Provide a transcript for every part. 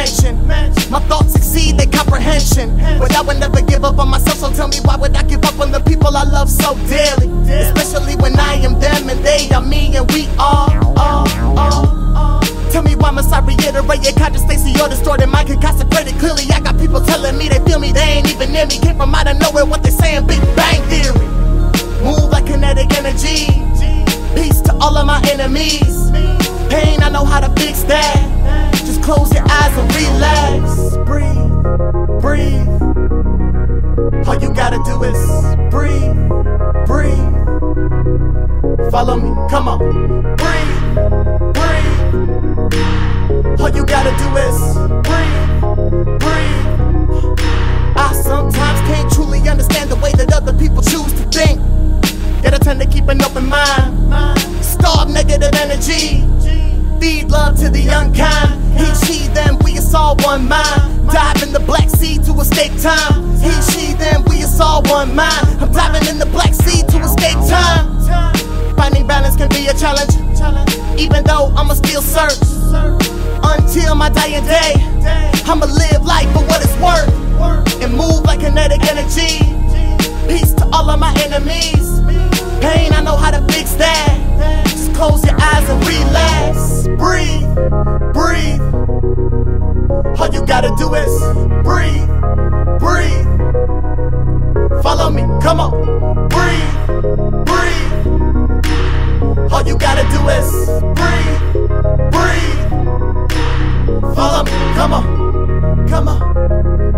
mansion. My thoughts exceed their comprehension, but I would never give up on myself, so tell me why would I give up on the people I love so dearly? Especially when I am them and they are me and we are. Tell me why must I reiterate your conscious Stacy or distorted mind can consecrate it clearly. I got people telling me they feel me, they ain't even near me. Came from out of nowhere, what they saying, Big Bang Theory. Move like kinetic energy. Peace to all of my enemies. Pain, I know how to fix that. Just close your eyes and relax. Breathe, breathe. All you gotta do is breathe, breathe. Follow me, come on. Breathe, breathe. All you gotta do is breathe, breathe. I sometimes can't truly understand the way that other people choose to think. Yet I tend to keep an open mind. Starve negative energy. Feed love to the unkind. He, she, them, we is all one mind. Dive in the Black Sea to escape time. He, she, them, we is all one mind. I'm diving in the Black Sea to escape time. Finding balance can be a challenge, even though I'ma still search until my dying day. I'ma live life for what it's worth and move like kinetic energy. Peace to all of my enemies. Pain, I know how to fix that. Just close your eyes and relax. Breathe, breathe. All you gotta do is breathe, breathe. Follow me, come on. Breathe, breathe. All you gotta do is breathe, breathe. Follow me, come on, come on,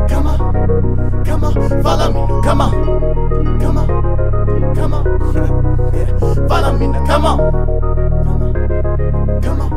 come on, come on. Follow me, come on, come on, come on. Yeah. Follow me now, come on, come on, come on.